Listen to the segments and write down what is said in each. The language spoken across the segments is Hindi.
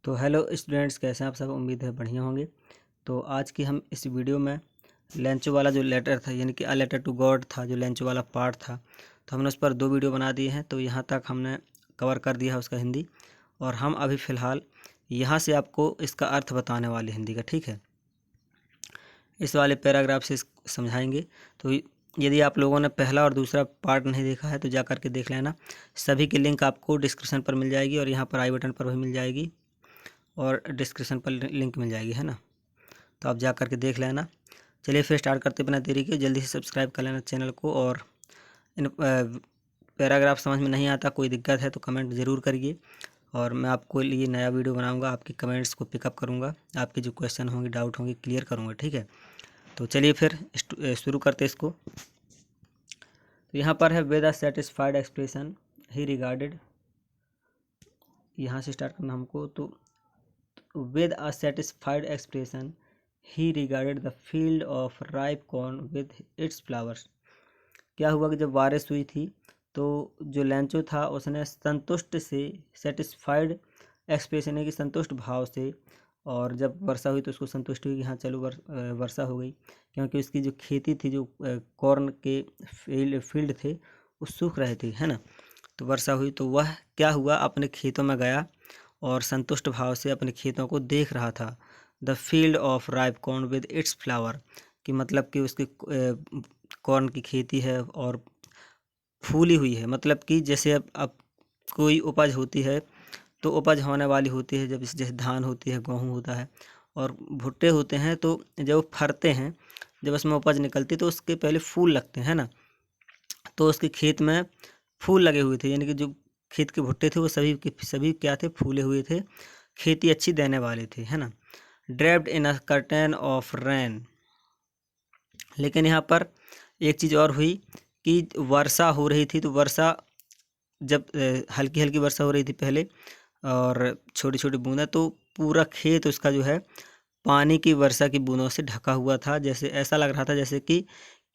तो हेलो स्टूडेंट्स, कैसे हैं आप सब। उम्मीद है बढ़िया होंगे। तो आज की हम इस वीडियो में लेंचो वाला जो लेटर था, यानी कि अ लेटर टू गॉड था, जो लेंचो वाला पार्ट था, तो हमने उस पर 2 वीडियो बना दिए हैं। तो यहाँ तक हमने कवर कर दिया है उसका हिंदी, और हम अभी फ़िलहाल यहाँ से आपको इसका अर्थ बताने वाले हिंदी का, ठीक है। इस वाले पैराग्राफ से समझाएंगे। तो यदि आप लोगों ने पहला और दूसरा पार्ट नहीं देखा है तो जा कर के देख लेना। सभी की लिंक आपको डिस्क्रिप्शन पर मिल जाएगी, और यहाँ पर आई बटन पर भी मिल जाएगी, और डिस्क्रिप्शन पर लिंक मिल जाएगी, है ना। तो आप जा कर के देख लेना। चलिए फिर स्टार्ट करते बिना देरी के। जल्दी से सब्सक्राइब कर लेना चैनल को, और इन पैराग्राफ समझ में नहीं आता, कोई दिक्कत है तो कमेंट ज़रूर करिए, और मैं आपको लिए नया वीडियो बनाऊंगा। आपकी कमेंट्स को पिकअप करूंगा, आपके जो क्वेश्चन होंगे, डाउट होंगे, क्लियर करूंगा, ठीक है। तो चलिए फिर शुरू करते इसको। तो यहाँ पर है with a satisfied expression he regarded, यहाँ से स्टार्ट करना हमको। तो with a satisfied expression he regarded the field of ripe corn with its flowers। क्या हुआ कि जब बारिश हुई थी तो जो लेंचो था उसने संतुष्ट से, सेटिस्फाइड एक्सप्रेशन है कि संतुष्ट भाव से, और जब वर्षा हुई तो उसको संतुष्टि हुई कि हाँ चलो वर्षा हो गई, क्योंकि उसकी जो खेती थी, जो कॉर्न के फील्ड थे वो सूख रहे थे, है ना। तो वर्षा हुई तो वह क्या हुआ, अपने खेतों में गया और संतुष्ट भाव से अपने खेतों को देख रहा था। The field of ripe corn with its flower, कि मतलब कि उसकी कॉर्न की खेती है और फूली हुई है। मतलब कि जैसे अब कोई उपज होती है तो उपज होने वाली होती है, जब जैसे धान होती है, गेहूँ होता है, और भुट्टे होते हैं, तो जब वो फरते हैं, जब उसमें उपज निकलती है तो उसके पहले फूल लगते हैं ना। तो उसके खेत में फूल लगे हुए थे, यानी कि जो खेत के भुट्टे थे वो सभी के सभी क्या थे, फूले हुए थे, खेती अच्छी देने वाले थे, है ना। Draped in a curtain of rain. लेकिन यहाँ पर एक चीज़ और हुई कि वर्षा हो रही थी, तो वर्षा जब हल्की हल्की वर्षा हो रही थी पहले, और छोटी छोटी बूंदें, तो पूरा खेत उसका जो है पानी की वर्षा की बूंदों से ढका हुआ था। जैसे ऐसा लग रहा था जैसे कि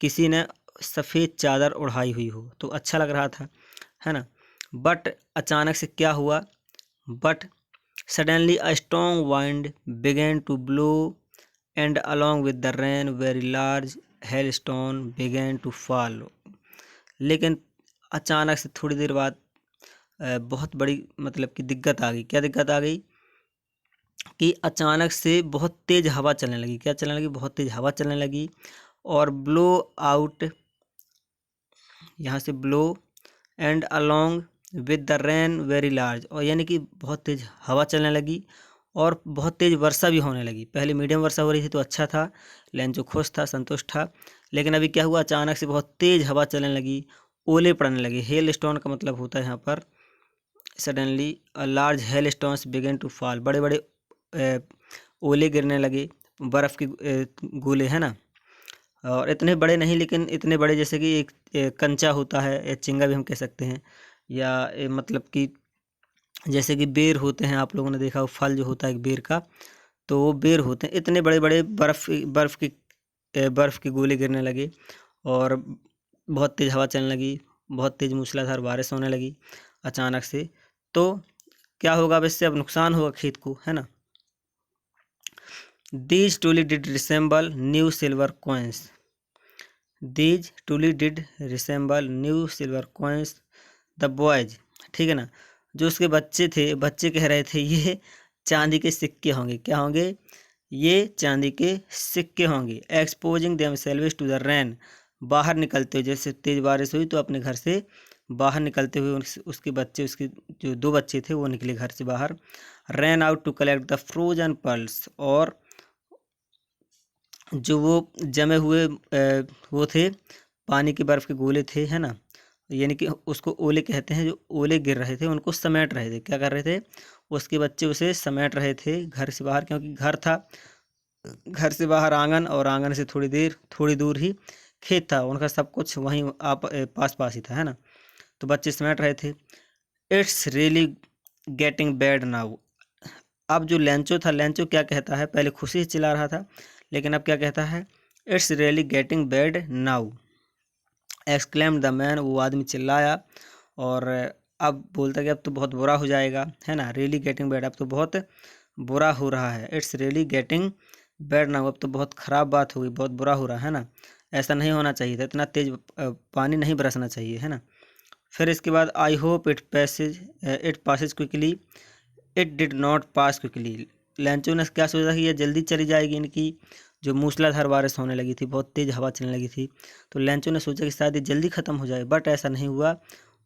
किसी ने सफ़ेद चादर ओढ़ाई हुई हो, तो अच्छा लग रहा था, है ना। बट अचानक से क्या हुआ, but suddenly a strong wind began to blow, and along with the rain very large hailstone began to fall. लेकिन अचानक से थोड़ी देर बाद बहुत बड़ी मतलब कि दिक्कत आ गई। क्या दिक्कत आ गई कि अचानक से बहुत तेज़ हवा चलने लगी। क्या चलने लगी, बहुत तेज़ हवा चलने लगी, और ब्लो आउट, यहाँ से blow and along with the rain very large, और यानी कि बहुत तेज़ हवा चलने लगी और बहुत तेज़ वर्षा भी होने लगी। पहले मीडियम वर्षा हो रही थी तो अच्छा था, लेंचो खुश था, संतुष्ट था। लेकिन अभी क्या हुआ, अचानक से बहुत तेज़ हवा चलने लगी, ओले पड़ने लगे। हेल स्टोन का मतलब होता है यहाँ पर suddenly a large hail stones began to fall, बड़े बड़े ओले गिरने लगे, बर्फ़ के गोले, है ना। और इतने बड़े नहीं, लेकिन इतने बड़े जैसे कि एक कंचा होता है, या चिंगा भी हम कह सकते हैं, या मतलब कि जैसे कि बेर होते हैं, आप लोगों ने देखा वो फल जो होता है एक बेर का, तो वो बेर होते हैं। इतने बड़े बड़े बर्फ़ के गोले गिरने लगे, और बहुत तेज़ हवा चलने लगी, बहुत तेज़ मूसलाधार बारिश होने लगी अचानक से। तो क्या होगा, अब इससे अब नुकसान होगा खेत को, है ना। These truly did resemble new silver coins. These truly did resemble new silver coins. The boys, ठीक है ना, जो उसके बच्चे थे, बच्चे कह रहे थे ये चांदी के सिक्के होंगे। क्या होंगे, ये चांदी के सिक्के होंगे। Exposing themselves to the rain, बाहर निकलते हुए, जैसे तेज बारिश हुई तो अपने घर से बाहर निकलते हुए उसके बच्चे, उसके जो 2 बच्चे थे वो निकले घर से बाहर। Ran out to collect the frozen pearls, और जो वो जमे हुए वो थे, पानी की बर्फ़ के गोले थे, है ना, यानी कि उसको ओले कहते हैं। जो ओले गिर रहे थे उनको समेट रहे थे। क्या कर रहे थे, उसके बच्चे उसे समेट रहे थे घर से बाहर, क्योंकि घर था, घर से बाहर आंगन, और आंगन से थोड़ी दूर ही खेत था उनका, सब कुछ वहीं पास पास ही था, है ना। तो बच्चे समेट रहे थे। It's really getting bad now. अब जो लेंचो था, लेंचो क्या कहता है, पहले खुशी से चिल्ला रहा था, लेकिन अब क्या कहता है, it's really getting bad now exclaimed the man, वो आदमी चिल्लाया, और अब बोलता कि अब तो बहुत बुरा हो जाएगा, है ना। रियली गेटिंग बैड, अब तो बहुत बुरा हो रहा है। It's really getting bad now, अब तो बहुत ख़राब बात हो गई, बहुत बुरा हो रहा है ना, ऐसा नहीं होना चाहिए था, इतना तेज़ पानी नहीं बरसना चाहिए, है ना। फिर इसके बाद I hope it Passage quickly, it did not pass quickly. Lencho ने क्या सोचा कि ये जल्दी चली जाएगी, इनकी जो मूसलाधार बारिश होने लगी थी, बहुत तेज़ हवा चलने लगी थी, तो लेंचो ने सोचा कि शायद ये जल्दी ख़त्म हो जाए, बट ऐसा नहीं हुआ।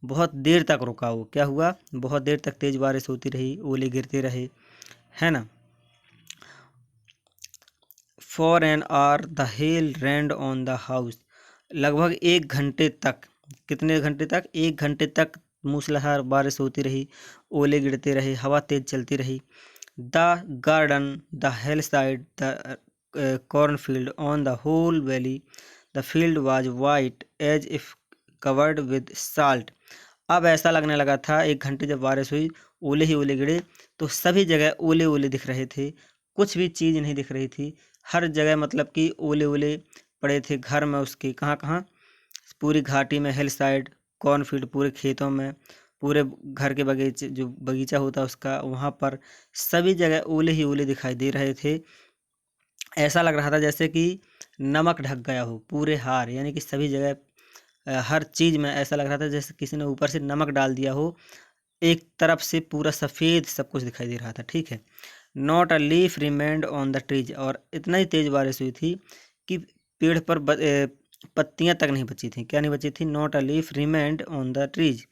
बहुत देर तक रुका वो, क्या हुआ, बहुत देर तक तेज़ बारिश होती रही, ओले गिरते रहे, है ना। For an hour the hail rained on the house, लगभग 1 घंटे तक, कितने घंटे तक, 1 घंटे तक मूसलाधार बारिश होती रही, ओले गिरते रहे, हवा तेज चलती रही। The garden, the hill side, the cornfield, on the whole valley, the field was white as if covered with salt। अब ऐसा लगने लगा था, 1 घंटे जब बारिश हुई, ओले ही ओले गिरे, तो सभी जगह ओले ओले दिख रहे थे, कुछ भी चीज़ नहीं दिख रही थी, हर जगह मतलब कि ओले ओले पड़े थे, घर में उसके, कहाँ कहाँ, पूरी घाटी में, हिल साइड, कॉर्नफील्ड, पूरे खेतों में, पूरे घर के बगीचे, जो बगीचा होता है उसका, वहाँ पर सभी जगह ओले ही ओले दिखाई दे रहे थे। ऐसा लग रहा था जैसे कि नमक ढक गया हो पूरे हार, यानी कि सभी जगह हर चीज़ में ऐसा लग रहा था जैसे किसी ने ऊपर से नमक डाल दिया हो, एक तरफ से पूरा सफ़ेद सब कुछ दिखाई दे रहा था, ठीक है। Not a leaf remained on the trees, और इतना ही तेज़ बारिश हुई थी कि पेड़ पर पत्तियां तक नहीं बची थी, क्या नहीं बची थी, not a leaf remained on the trees,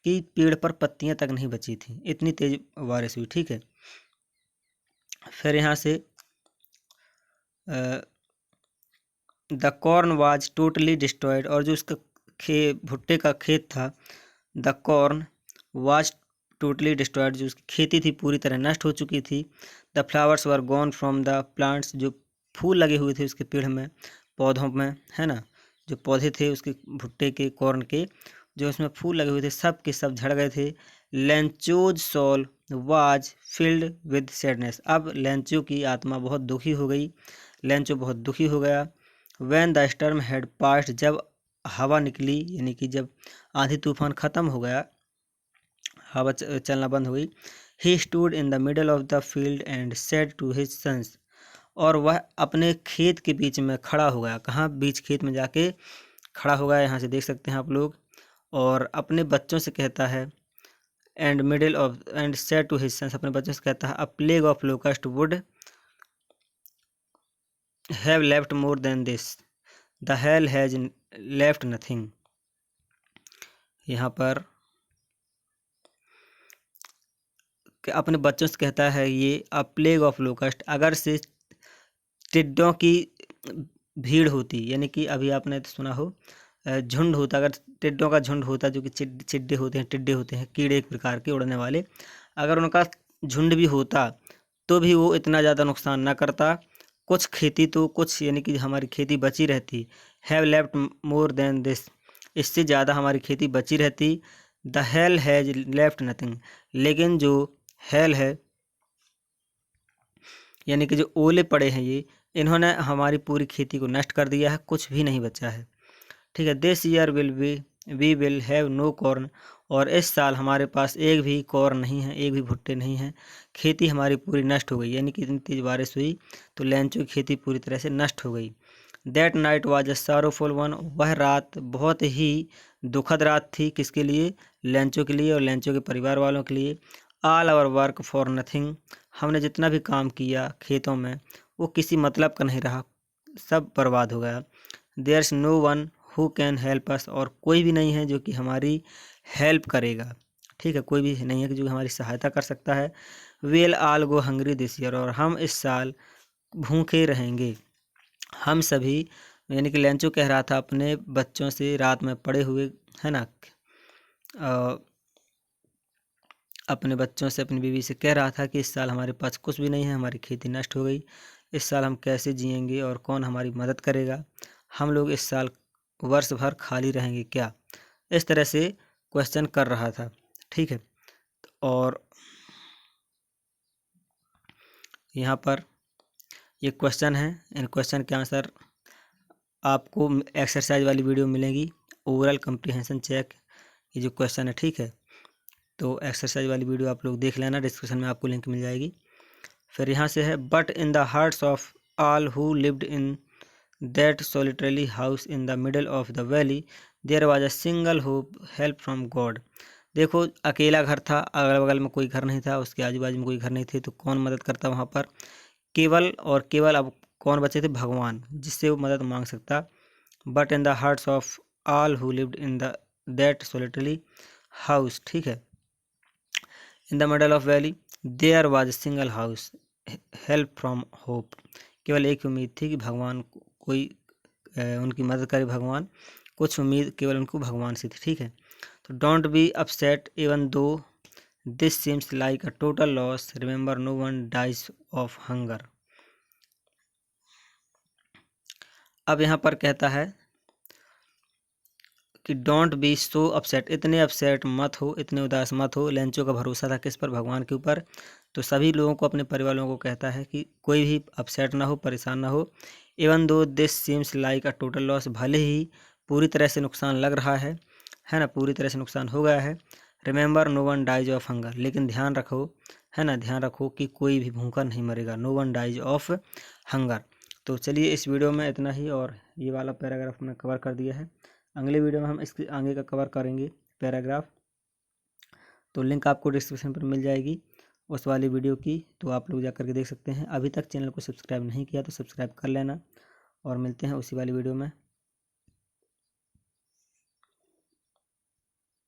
कि पेड़ पर पत्तियां तक नहीं बची थी, इतनी तेज़ बारिश हुई, ठीक है। फिर यहाँ से the corn was totally destroyed, और जो उसका भुट्टे का खेत था, the corn was totally destroyed, जो उसकी खेती थी पूरी तरह नष्ट हो चुकी थी। The flowers were gone from the plants, जो फूल लगे हुए थे उसके पेड़ में, पौधों में, है ना, जो पौधे थे उसके भुट्टे के, कॉर्न के, जो उसमें फूल लगे हुए थे, सब के सब झड़ गए थे। Lencho's soul was filled with sadness, अब लेंचो की आत्मा बहुत दुखी हो गई, लेंचो बहुत दुखी हो गया। When the Sturm had passed, जब हवा निकली, यानी कि जब आंधी तूफान ख़त्म हो गया, हवा चलना बंद हो गई। He stood in the middle of the field and said to his sons, और वह अपने खेत के बीच में खड़ा हो गया, कहाँ, बीच खेत में जाके खड़ा हो गया, यहाँ से देख सकते हैं आप लोग, और अपने बच्चों से कहता है, and said to his sons, अपने बच्चों से कहता है, a plague of locust would have left more than this, the hail has left nothing. यहाँ पर अपने बच्चों से कहता है, ये अ प्लेग ऑफ लोकस्ट, अगर से टिड्डों की भीड़ होती, यानी कि अभी आपने तो सुना हो झुंड होता, अगर टिड्डों का झुंड होता, जो कि चिड्डे होते हैं, टिड्डे होते हैं, कीड़े एक प्रकार के उड़ने वाले, अगर उनका झुंड भी होता तो भी वो इतना ज़्यादा नुकसान ना करता, कुछ खेती तो कुछ, यानी कि हमारी खेती बची रहती। Have left more than this, इससे ज़्यादा हमारी खेती बची रहती। The hail has left nothing, लेकिन जो हेल है, यानी कि जो ओले पड़े हैं, ये इन्होंने हमारी पूरी खेती को नष्ट कर दिया है, कुछ भी नहीं बचा है, ठीक है। This year we will have no corn, और इस साल हमारे पास एक भी कॉर्न नहीं है, एक भी भुट्टे नहीं हैं, खेती हमारी पूरी नष्ट हो गई, यानी कि इतनी तेज बारिश हुई तो लेंचो की खेती पूरी तरह से नष्ट हो गई। That night was a sorrowful one, वह रात बहुत ही दुखद रात थी, किसके लिए, लेंचो के लिए और लेंचो के परिवार वालों के लिए। All our work for nothing, हमने जितना भी काम किया खेतों में वो किसी मतलब का नहीं रहा, सब बर्बाद हो गया। There's no one who can help us, और कोई भी नहीं है जो कि हमारी हेल्प करेगा, ठीक है, कोई भी नहीं है कि जो हमारी सहायता कर सकता है। Will all go hungry this year, और हम इस साल भूखे रहेंगे, हम सभी, यानी कि लेंचो कह रहा था अपने बच्चों से रात में पड़े हुए, है ना, अपने बच्चों से, अपनी बीवी से कह रहा था कि इस साल हमारे पास कुछ भी नहीं है, हमारी खेती नष्ट हो गई, इस साल हम कैसे जिएंगे और कौन हमारी मदद करेगा, हम लोग इस साल वर्ष भर खाली रहेंगे क्या, इस तरह से क्वेश्चन कर रहा था, ठीक है। और यहाँ पर ये क्वेश्चन है, इन क्वेश्चन के आंसर आपको एक्सरसाइज वाली वीडियो मिलेगी, ओवरऑल कंप्रीहेंशन चेक, ये जो क्वेश्चन है, ठीक है। तो एक्सरसाइज वाली वीडियो आप लोग देख लेना, डिस्क्रिप्शन में आपको लिंक मिल जाएगी। फिर यहाँ से है but in the hearts of all who lived in that solitary house in the middle of the valley there was a single hope, help from God. देखो अकेला घर था, अगल बगल में कोई घर नहीं था, उसके आजू बाजू में कोई घर नहीं थे, तो कौन मदद करता वहाँ पर? केवल और केवल अब कौन बचे थे? भगवान, जिससे वो मदद मांग सकता। But in the hearts of all who lived in the that solitary house, ठीक है, in the middle of valley there was a single house, help from hope. केवल एक उम्मीद थी कि भगवान कोई उनकी मदद करे भगवान, कुछ उम्मीद केवल उनको भगवान से थी, ठीक है। तो don't be upset even though this seems like a total loss, remember no one dies of hunger. अब यहाँ पर कहता है कि डोंट बी सो अपसेट, इतने अपसेट मत हो, इतने उदास मत हो। लेंचो का भरोसा था किस पर? भगवान के ऊपर। तो सभी लोगों को, अपने परिवार वालों को कहता है कि कोई भी अपसेट ना हो, परेशान ना हो। Even though this seems like a total loss, भले ही पूरी तरह से नुकसान लग रहा है ना, पूरी तरह से नुकसान हो गया है। Remember no one dies of hunger, लेकिन ध्यान रखो, है ना, ध्यान रखो कि कोई भी भूखा नहीं मरेगा। No one dies of hunger. तो चलिए इस वीडियो में इतना ही, और ये वाला पैराग्राफ मैंने कवर कर दिया है। अगले वीडियो में हम इसके आगे का कवर करेंगे पैराग्राफ, तो लिंक आपको डिस्क्रिप्शन पर मिल जाएगी उस वाली वीडियो की, तो आप लोग जा करके देख सकते हैं। अभी तक चैनल को सब्सक्राइब नहीं किया तो सब्सक्राइब कर लेना, और मिलते हैं उसी वाली वीडियो में।